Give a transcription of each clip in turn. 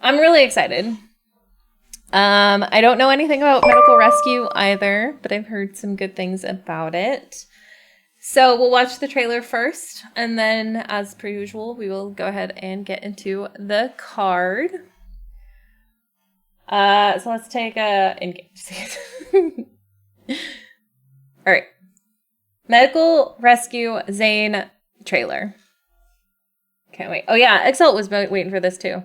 I'm really excited. I don't know anything about medical rescue either, but I've heard some good things about it. So we'll watch the trailer first, and then, as per usual, we will go ahead and get into the card. So let's take a engage. All right. Medical Rescue Zayne trailer. Can't wait. Oh yeah, Excel was waiting for this too.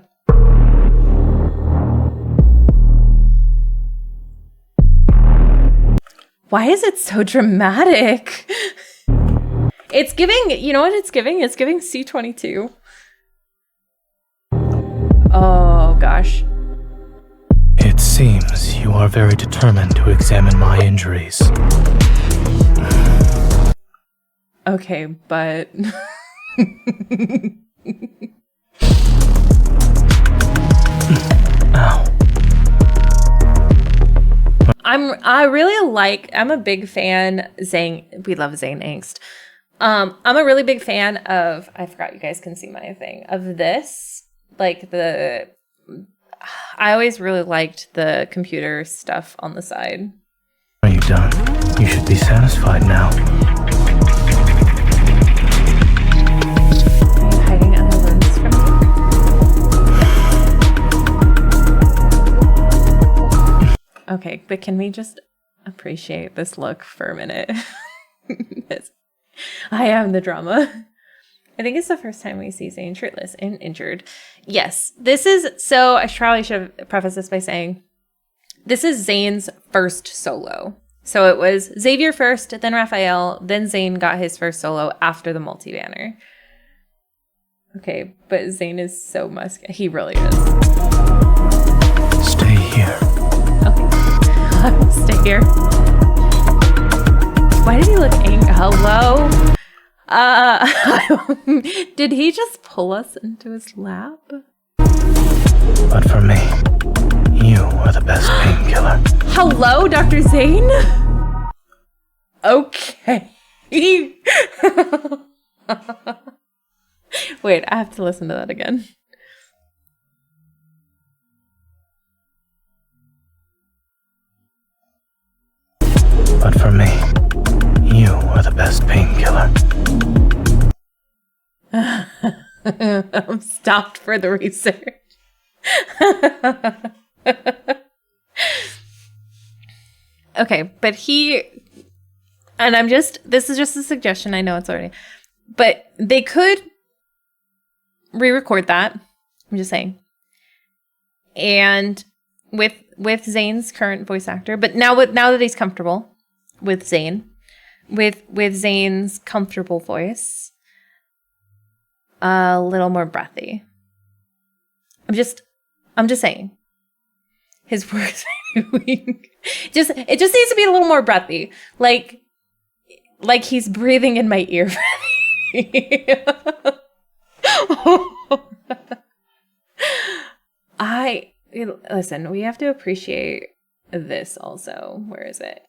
Why is it so dramatic? It's giving, you know what it's giving? It's giving C22. Oh gosh. It seems you are very determined to examine my injuries. Okay, but... Ow. I'm a big fan, Zayne, we love Zayne angst. I'm a really big fan of, I forgot you guys can see my thing, of this. Like I always really liked the computer stuff on the side. Are you done? You should be satisfied now. Are you hiding other rooms from me? Okay, but can we just appreciate this look for a minute? I am the drama. I think it's the first time we see Zayne shirtless and injured. Yes, this is, so I probably should have prefaced this by saying, this is Zayne's first solo. So it was Xavier first, then Raphael, then Zayne got his first solo after the multi-banner. Okay, but Zayne is so muscular. He really is. Stay here. Okay, I will stay here. Why did he look angry? Hello? Did he just pull us into his lap? But for me, you are the best painkiller. Hello, Dr. Zayne? Okay. Wait, I have to listen to that again. But for me, you are the best painkiller. I'm stopped for the research. Okay, but this is just a suggestion, I know it's already, but they could re-record that, I'm just saying, and with Zayne's current voice actor, but now that he's comfortable with Zayne, with Zayne's comfortable voice, a little more breathy. I'm just saying. His words are weak. It just needs to be a little more breathy. Like he's breathing in my ear. Listen, we have to appreciate this also. Where is it?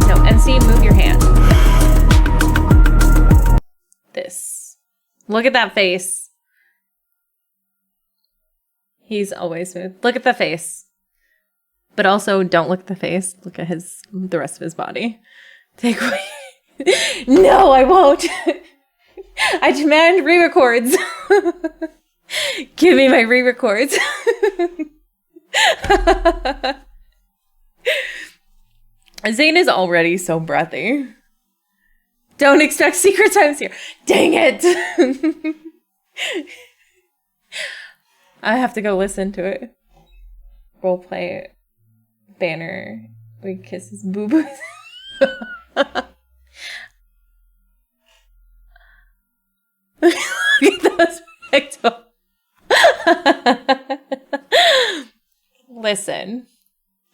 No, NC, move your hand. This. Look at that face. He's always smooth. Look at the face. But also don't look at the face. Look at the rest of his body. Take away. No, I won't. I demand re-records. Give me my re-records. Zayne is already so breathy. Don't expect secret times here. Dang it. I have to go listen to it. Roleplay banner. We kiss his boo-boo. Look at those pictures. Listen.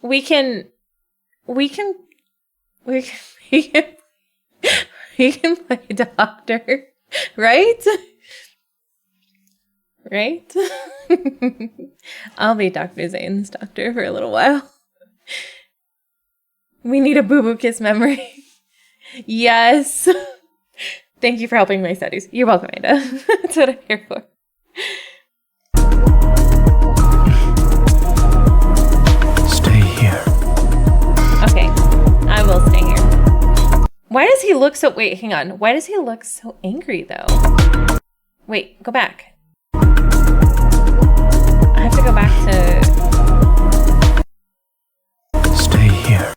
We can play doctor, right? Right? I'll be Dr. Zayne's doctor for a little while. We need a boo-boo kiss memory. Yes. Thank you for helping my studies. You're welcome, Ada. That's what I'm here for. he look so... Wait, hang on. Why does he look so angry, though? Wait, go back. I have to go back to... Stay here.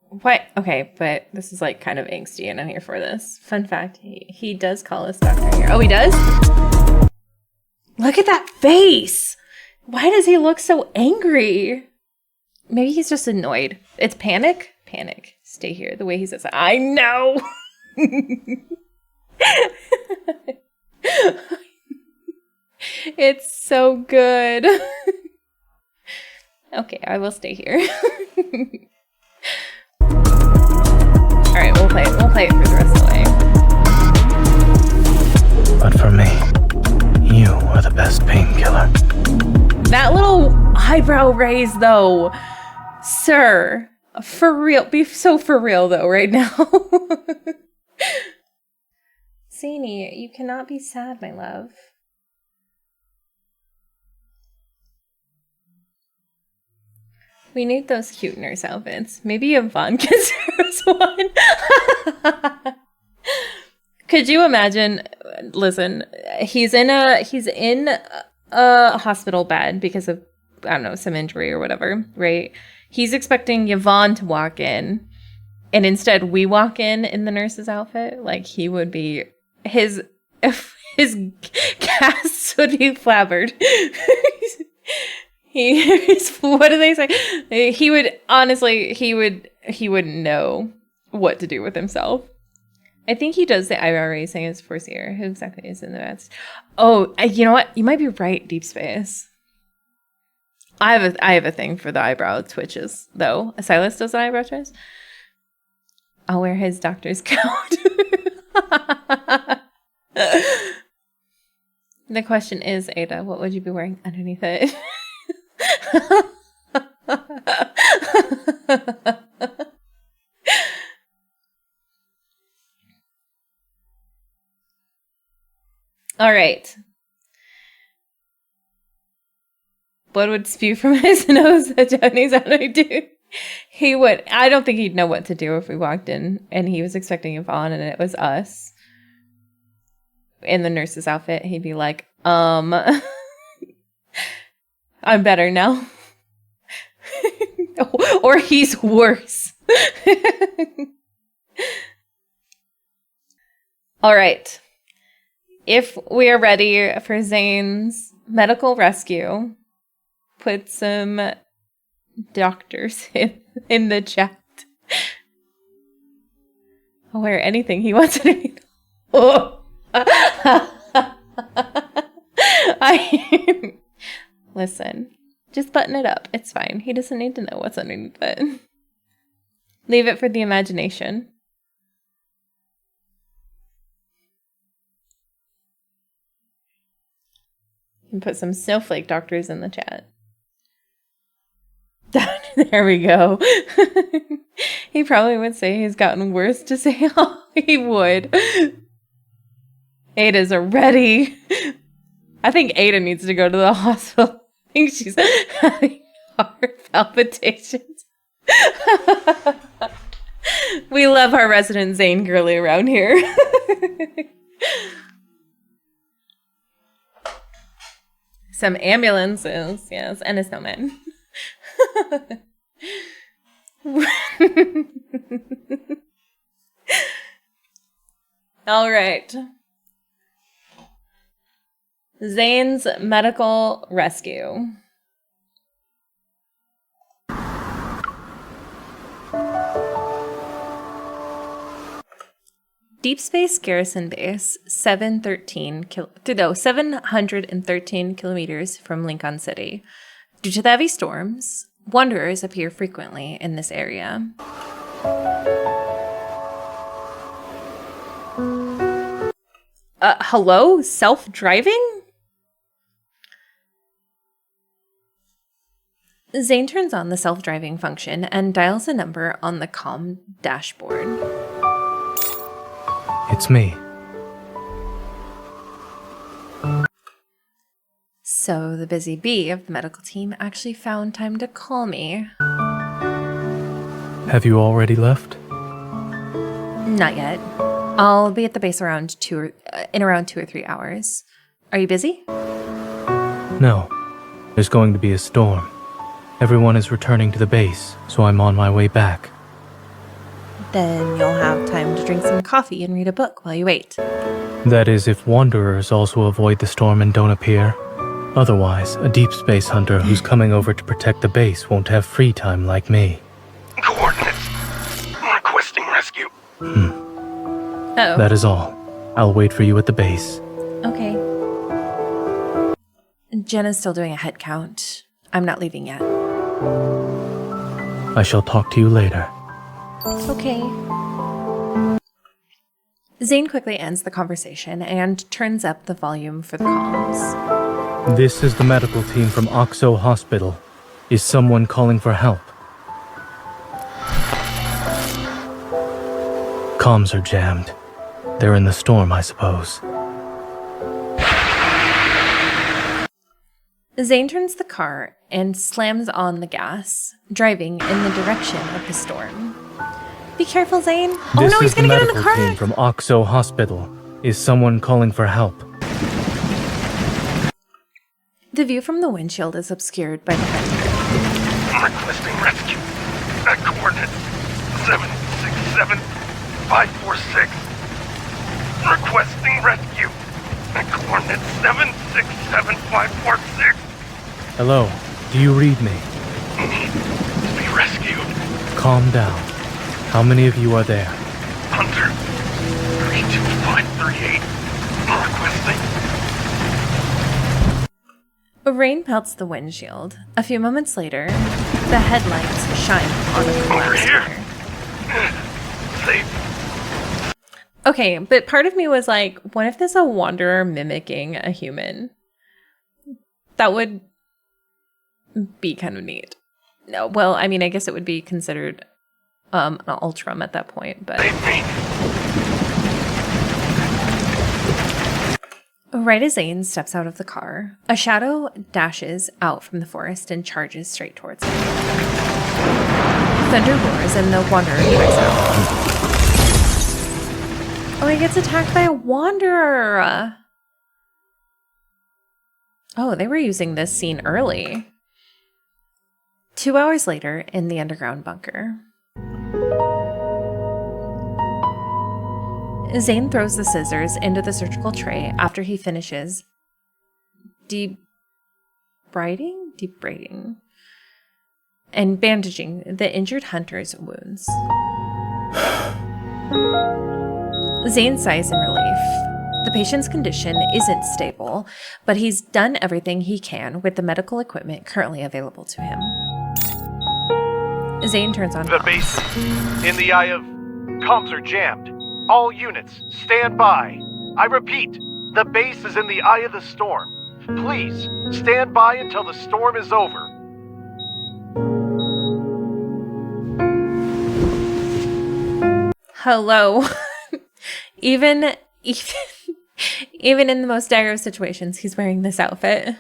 What? Okay, but this is like kind of angsty and I'm here for this. Fun fact, he does call his doctor here. Oh, he does? Look at that face! Why does he look so angry? Maybe he's just annoyed. It's panic? Panic. Stay here. The way he says it. I know! It's so good. Okay, I will stay here. Alright, we'll play it. We'll play it for the rest of the way. But for me, you are the best painkiller. That little eyebrow raise, though. Sir. For real. Be so for real, though, right now. Zayne, you cannot be sad, my love. We need those cute nurse outfits. Maybe Yvonne can choose one. Could you imagine? Listen, he's in a hospital bed because of, I don't know, some injury or whatever, right? He's expecting Yvonne to walk in, and instead we walk in the nurse's outfit. Like, he would be his casts would be flabbered. What do they say? He would honestly, he wouldn't know what to do with himself. I think he does the eyebrow raising as Forcier. Who exactly is in the best? Oh, you know what? You might be right, Deepspace. I have a thing for the eyebrow twitches, though. Silas does an eyebrow twitch. I'll wear his doctor's coat. The question is, Ada, what would you be wearing underneath it? All right. Blood would spew from his nose that Johnny's out of do. He would. I don't think he'd know what to do if we walked in and he was expecting Yvonne and it was us in the nurse's outfit. He'd be like, I'm better now. Or he's worse. All right. If we are ready for Zayne's medical rescue, put some doctors in the chat. I'll wear anything he wants to be. Oh. Listen, just button it up. It's fine. He doesn't need to know what's underneath it. Leave it for the imagination. And put some snowflake doctors in the chat. There we go. He probably would say he's gotten worse to say, oh, he would. Ada's ready. I think Ada needs to go to the hospital. I think she's having heart palpitations. We love our resident Zayne girly around here. Some ambulances, yes, and a snowman. All right. Zayne's medical rescue. Deepspace Garrison Base, 713 kilometers from Lincoln City. Due to the heavy storms, wanderers appear frequently in this area. Hello? Self-driving? Zayne turns on the self-driving function and dials a number on the comm dashboard. It's me. So the busy bee of the medical team actually found time to call me. Have you already left? Not yet. I'll be at the base in around 2 or 3 hours. Are you busy? No. There's going to be a storm. Everyone is returning to the base, so I'm on my way back. Then you'll have time to drink some coffee and read a book while you wait. That is, if wanderers also avoid the storm and don't appear. Otherwise, a deep space hunter who's coming over to protect the base won't have free time like me. Coordinates. Requesting rescue. Uh-oh. That is all. I'll wait for you at the base. Okay. Jenna's still doing a head count. I'm not leaving yet. I shall talk to you later. Okay. Zayne quickly ends the conversation and turns up the volume for the comms. This is the medical team from Oxo Hospital. Is someone calling for help? Comms are jammed. They're in the storm, I suppose. Zayne turns the car and slams on the gas, driving in the direction of the storm. Be careful, Zayne. Oh no, he's gonna get in the car! This is the medical team from Oxo Hospital. Is someone calling for help? The view from the windshield is obscured by the headlight. Requesting rescue. Coordinates 767-546. Requesting rescue. Coordinates 767-546. Hello, do you read me? Need to be rescued. Calm down. How many of you are there? Hunter 32538. Requesting. Rain pelts the windshield. A few moments later, the headlights shine on a collapsed car. Safe. Okay, but part of me was like, what if there's a wanderer mimicking a human? That would be kind of neat. No, well, I mean, I guess it would be considered an Ultram at that point, but... Save me. Right as Zayne steps out of the car, a shadow dashes out from the forest and charges straight towards him. Thunder roars and the wanderer breaks out. Oh, he gets attacked by a wanderer! Oh, they were using this scene early. 2 hours later, in the underground bunker. Zayne throws the scissors into the surgical tray after he finishes debriding, and bandaging the injured hunter's wounds. Zayne sighs in relief. The patient's condition isn't stable, but he's done everything he can with the medical equipment currently available to him. Zayne turns on The comms. base in the eye of... Comms are jammed. All units, stand by. I repeat, the base is in the eye of the storm. Please, stand by until the storm is over. Hello. even in the most dire of situations, he's wearing this outfit.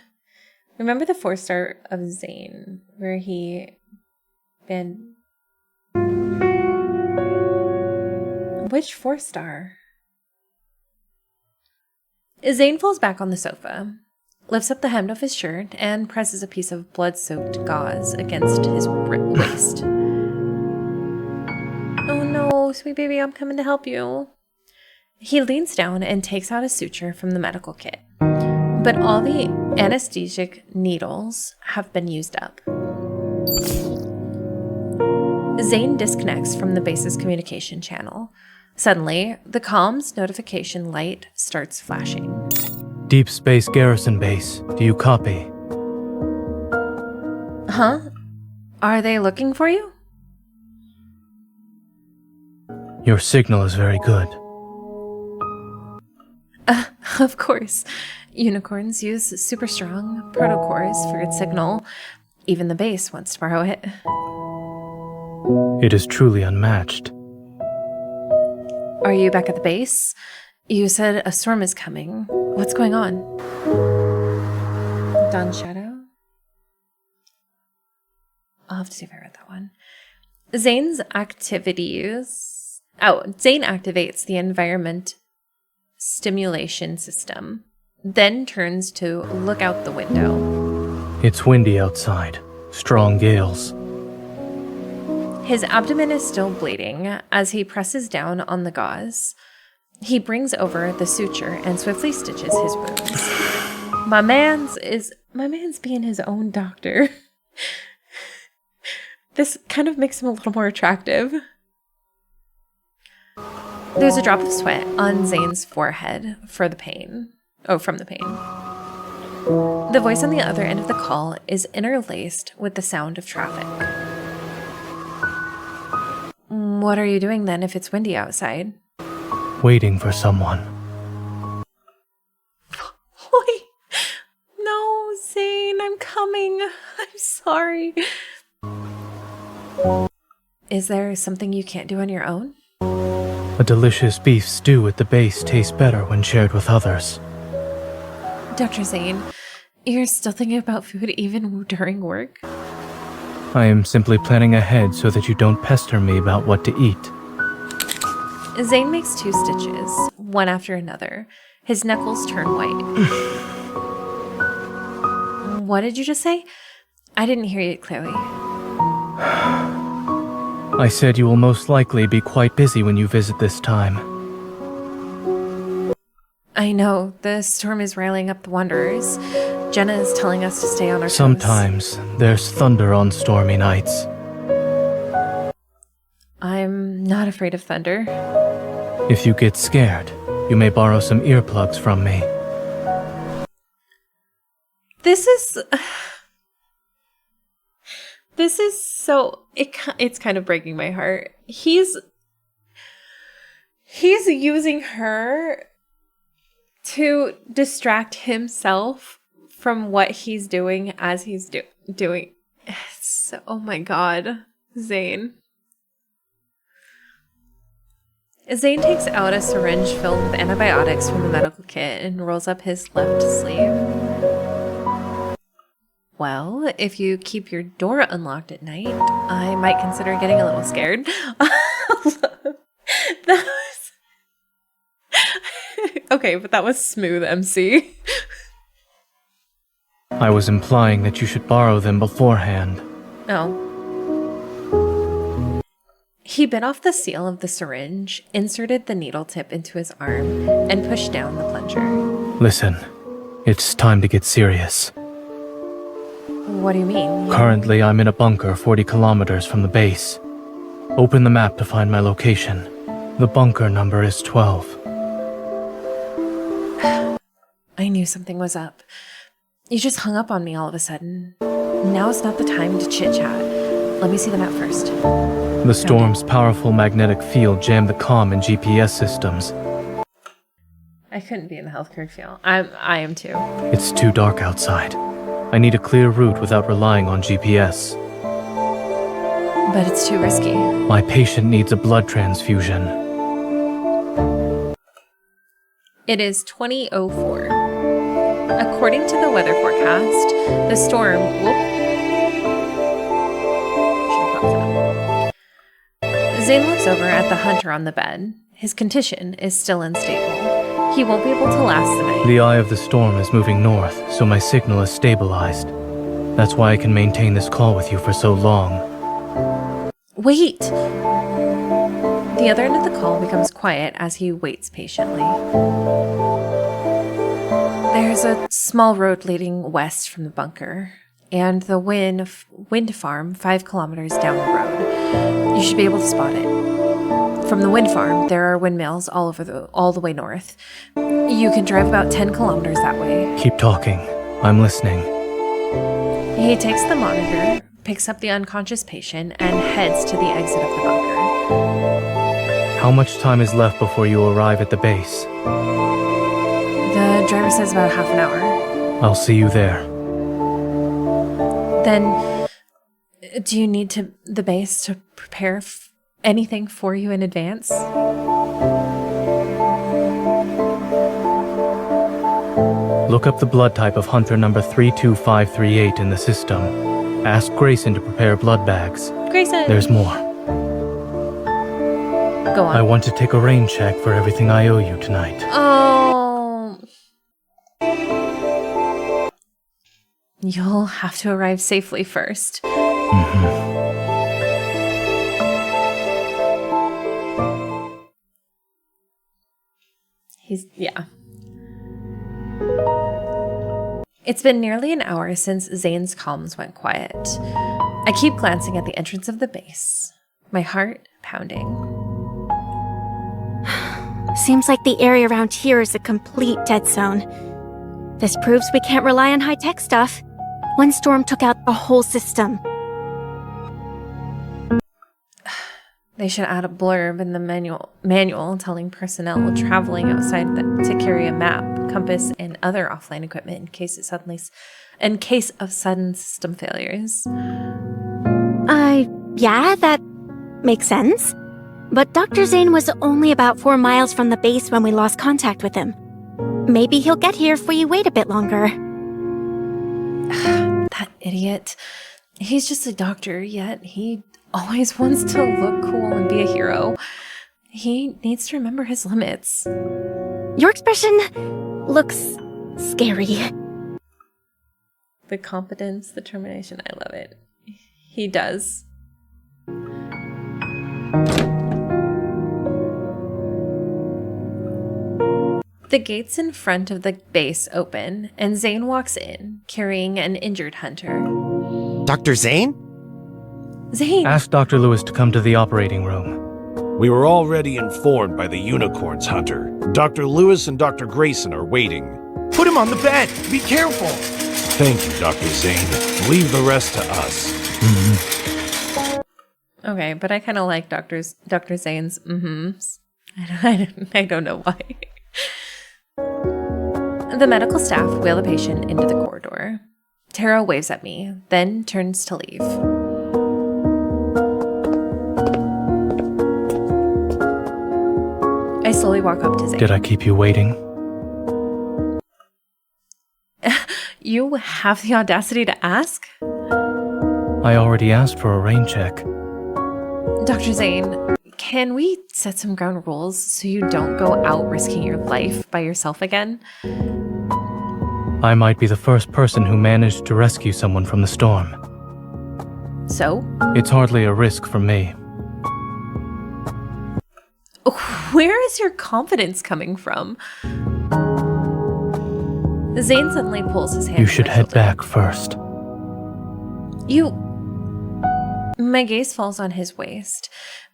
Remember the 4-star of Zayne, where he been... Which 4-star? Zayne falls back on the sofa, lifts up the hem of his shirt, and presses a piece of blood-soaked gauze against his waist. Oh no, sweet baby, I'm coming to help you. He leans down and takes out a suture from the medical kit, but all the anesthetic needles have been used up. Zayne disconnects from the base's communication channel. Suddenly, the comms notification light starts flashing. Deepspace Garrison Base, do you copy? Huh? Are they looking for you? Your signal is very good. Of course. Unicorns use super strong protocores for its signal. Even the base wants to borrow it. It is truly unmatched. Are you back at the base? You said a storm is coming. What's going on? Dawn Shadow? I'll have to see if I read that one. Zayne's activities Zayne activates the environment stimulation system, then turns to look out the window. It's windy outside. Strong gales. His abdomen is still bleeding as he presses down on the gauze. He brings over the suture and swiftly stitches his wounds. My man's being his own doctor. This kind of makes him a little more attractive. There's a drop of sweat on Zayne's forehead from the pain. The voice on the other end of the call is interlaced with the sound of traffic. What are you doing then if it's windy outside? Waiting for someone. Wait. No, Zayne, I'm coming. I'm sorry. Is there something you can't do on your own? A delicious beef stew at the base tastes better when shared with others. Dr. Zayne, you're still thinking about food even during work? I am simply planning ahead so that you don't pester me about what to eat. Zayne makes 2 stitches, one after another. His knuckles turn white. What did you just say? I didn't hear you clearly. I said you will most likely be quite busy when you visit this time. I know, the storm is riling up the Wanderers. Jenna is telling us to stay on our toes. Sometimes there's thunder on stormy nights. I'm not afraid of thunder. If you get scared, you may borrow some earplugs from me. This is so... It's kind of breaking my heart. He's using her to distract himself from what he's doing as he's doing. So, oh my god. Zayne. Zayne takes out a syringe filled with antibiotics from the medical kit and rolls up his left sleeve. Well, if you keep your door unlocked at night, I might consider getting a little scared. That was... Okay, but that was smooth, MC. I was implying that you should borrow them beforehand. Oh. He bit off the seal of the syringe, inserted the needle tip into his arm, and pushed down the plunger. Listen, it's time to get serious. What do you mean? Currently, I'm in a bunker 40 kilometers from the base. Open the map to find my location. The bunker number is 12. I knew something was up. You just hung up on me all of a sudden. Now's not the time to chit-chat. Let me see the map first. The storm's powerful magnetic field jammed the comm and GPS systems. I couldn't be in the healthcare field. I am too. It's too dark outside. I need a clear route without relying on GPS. But it's too risky. My patient needs a blood transfusion. It is 2004. According to the weather forecast, the storm... Zayne looks over at the hunter on the bed. His condition is still unstable. He won't be able to last the night. The eye of the storm is moving north, so my signal is stabilized. That's why I can maintain this call with you for so long. Wait! The other end of the call becomes quiet as he waits patiently. There's a small road leading west from the bunker, and the wind farm 5 kilometers down the road. You should be able to spot it. From the wind farm, there are windmills all the way north. You can drive about 10 kilometers that way. Keep talking. I'm listening. He takes the monitor, picks up the unconscious patient, and heads to the exit of the bunker. How much time is left before you arrive at the base? The driver says about half an hour. I'll see you there. Then, do you need the base to prepare anything for you in advance? Look up the blood type of hunter number 32538 in the system. Ask Grayson to prepare blood bags. Grayson! There's more. Go on. I want to take a rain check for everything I owe you tonight. Oh. You'll have to arrive safely first. Yeah. It's been nearly an hour since Zayne's comms went quiet. I keep glancing at the entrance of the base, my heart pounding. Seems like the area around here is a complete dead zone. This proves we can't rely on high-tech stuff. One storm took out the whole system. They should add a blurb in the manual telling personnel traveling outside to carry a map, compass, and other offline equipment in case of sudden system failures. Yeah, that makes sense. But Dr. Zayne was only about 4 miles from the base when we lost contact with him. Maybe he'll get here if we wait a bit longer. That idiot. He's just a doctor, yet he always wants to look cool and be a hero. He needs to remember his limits. Your expression looks scary. The competence, the determination, I love it. He does. The gates in front of the base open, and Zayne walks in, carrying an injured hunter. Dr. Zayne? Zayne! Ask Dr. Lewis to come to the operating room. We were already informed by the unicorns, Hunter. Dr. Lewis and Dr. Grayson are waiting. Put him on the bed. Be careful. Thank you, Dr. Zayne. Leave the rest to us. Okay, but I kind of like Dr. Zayne's mm-hms. I don't know why. The medical staff wheel the patient into the corridor. Tara waves at me, then turns to leave. I slowly walk up to Zayne. Did I keep you waiting? You have the audacity to ask? I already asked for a rain check. Dr. Zayne, can we set some ground rules so you don't go out risking your life by yourself again? I might be the first person who managed to rescue someone from the storm. So? It's hardly a risk for me. Where is your confidence coming from? Zayne suddenly pulls his hand. You should head back first. My gaze falls on his waist,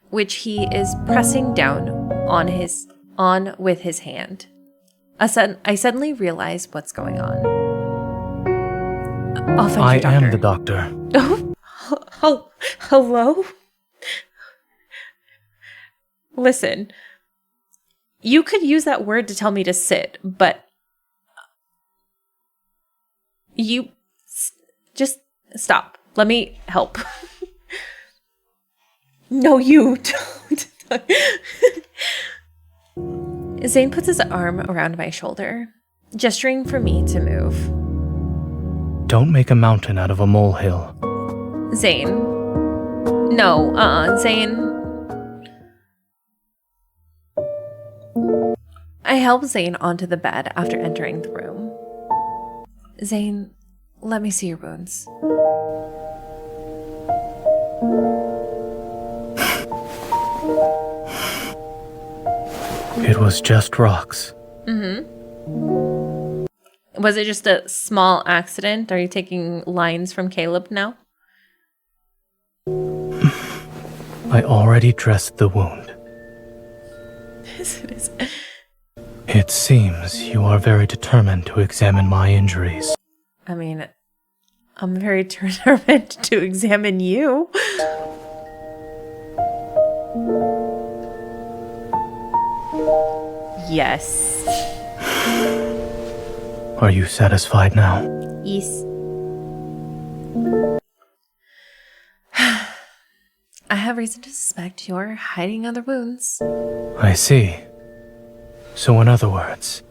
which he is pressing down on with his hand. I suddenly realize what's going on. I'll find you, I am the doctor. Oh, hello? Listen, you could use that word to tell me to sit, but you just stop. Let me help. No, you don't. Zayne puts his arm around my shoulder, gesturing for me to move. Don't make a mountain out of a molehill. Zayne. No, Zayne. I help Zayne onto the bed after entering the room. Zayne, let me see your wounds. It was just rocks. Was it just a small accident? Are you taking lines from Caleb now? I already dressed the wound. Yes, it is. It seems you are very determined to examine my injuries. I mean, I'm very determined to examine you. Yes. Are you satisfied now? Yes. I have reason to suspect you're hiding other wounds. I see. So in other words,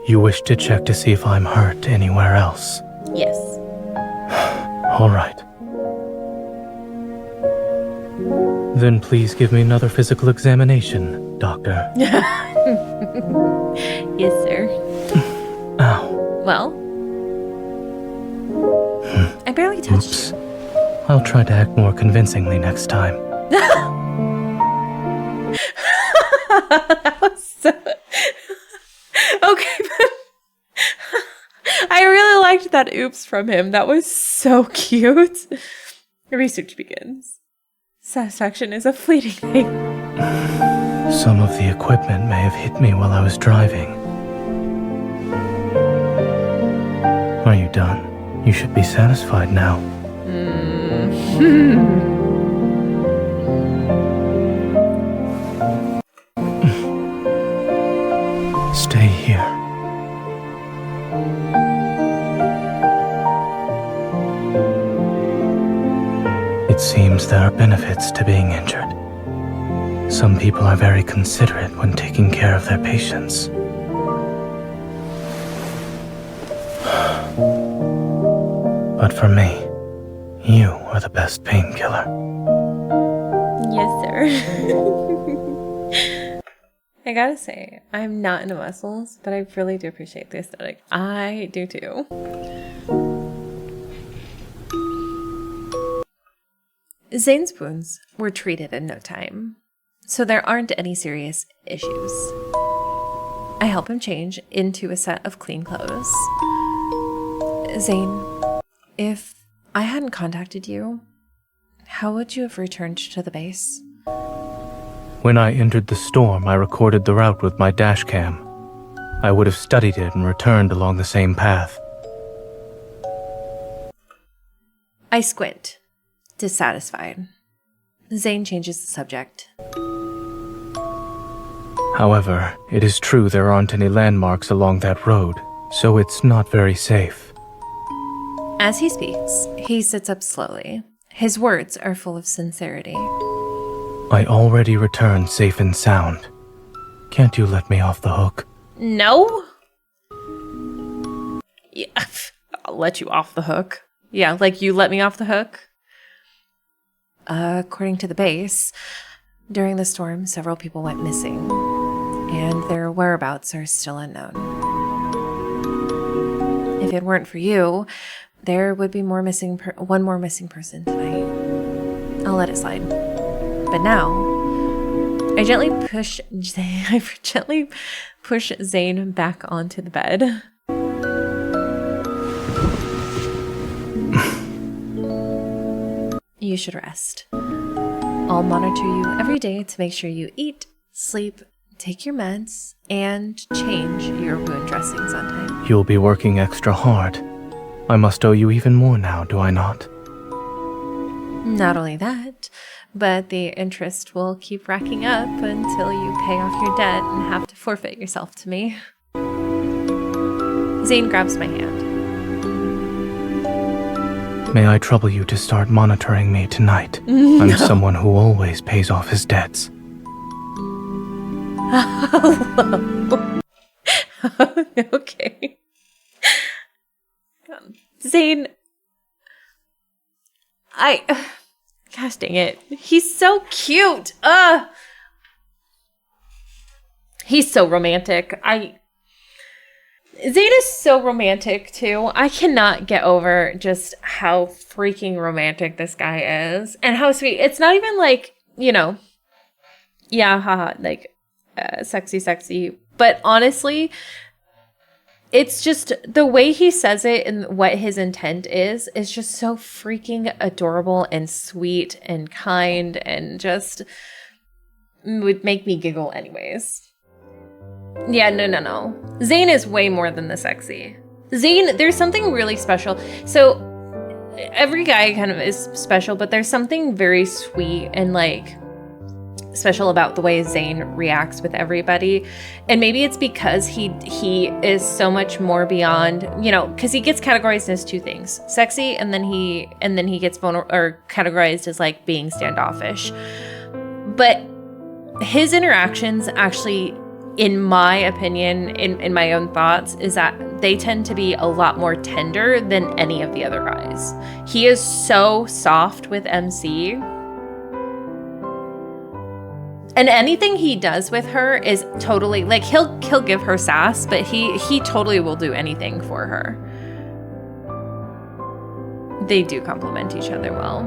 you wish to check to see if I'm hurt anywhere else? Yes. All right. Then please give me another physical examination, doctor. Yes, sir. Ow. Well, I barely touched Oops. you. I'll try to act more convincingly next time. That was so... Okay, but I really liked that oops from him. That was so cute. Research begins. Satisfaction is a fleeting thing. Some of the equipment may have hit me while I was driving. Are you done? You should be satisfied now. Stay here. It seems there are benefits to being injured. Some people are very considerate when taking care of their patients. But for me, you are the best painkiller. Yes, sir. I gotta say, I'm not into muscles, but I really do appreciate the aesthetic. I do too. Zayne's wounds were treated in no time, so there aren't any serious issues. I help him change into a set of clean clothes. Zayne, if I hadn't contacted you, how would you have returned to the base? When I entered the storm, I recorded the route with my dash cam. I would have studied it and returned along the same path. I squint, dissatisfied. Zayne changes the subject. However, it is true there aren't any landmarks along that road, so it's not very safe. As he speaks, he sits up slowly. His words are full of sincerity. I already returned safe and sound. Can't you let me off the hook? No? Yeah, I'll let you off the hook. Yeah, like you let me off the hook? According to the base, during the storm, several people went missing, and their whereabouts are still unknown. If it weren't for you, there would be one more missing person tonight. I'll let it slide. But now, I gently push Zayne back onto the bed. You should rest. I'll monitor you every day to make sure you eat, sleep, take your meds, and change your wound dressings on time. You'll be working extra hard. I must owe you even more now, do I not? Not only that, but the interest will keep racking up until you pay off your debt and have to forfeit yourself to me. Zayne grabs my hand. May I trouble you to start monitoring me tonight? I'm someone who always pays off his debts. Okay. Zayne, gosh dang it. He's so cute. He's so romantic. Zayne is so romantic too. I cannot get over just how freaking romantic this guy is and how sweet. It's not even like, yeah, haha, like sexy. But honestly, it's just the way he says it and what his intent is just so freaking adorable and sweet and kind and just would make me giggle anyways. Yeah, no. Zayne is way more than the sexy. Zayne, there's something really special. So every guy kind of is special, but there's something very sweet and like special about the way Zayne reacts with everybody. And maybe it's because he is so much more beyond, because he gets categorized as two things: sexy, and then he gets categorized as like being standoffish. But his interactions actually, in my opinion, in my own thoughts, is that they tend to be a lot more tender than any of the other guys. He is so soft with MC. And anything he does with her is totally like he'll give her sass, but he totally will do anything for her. They do complement each other well.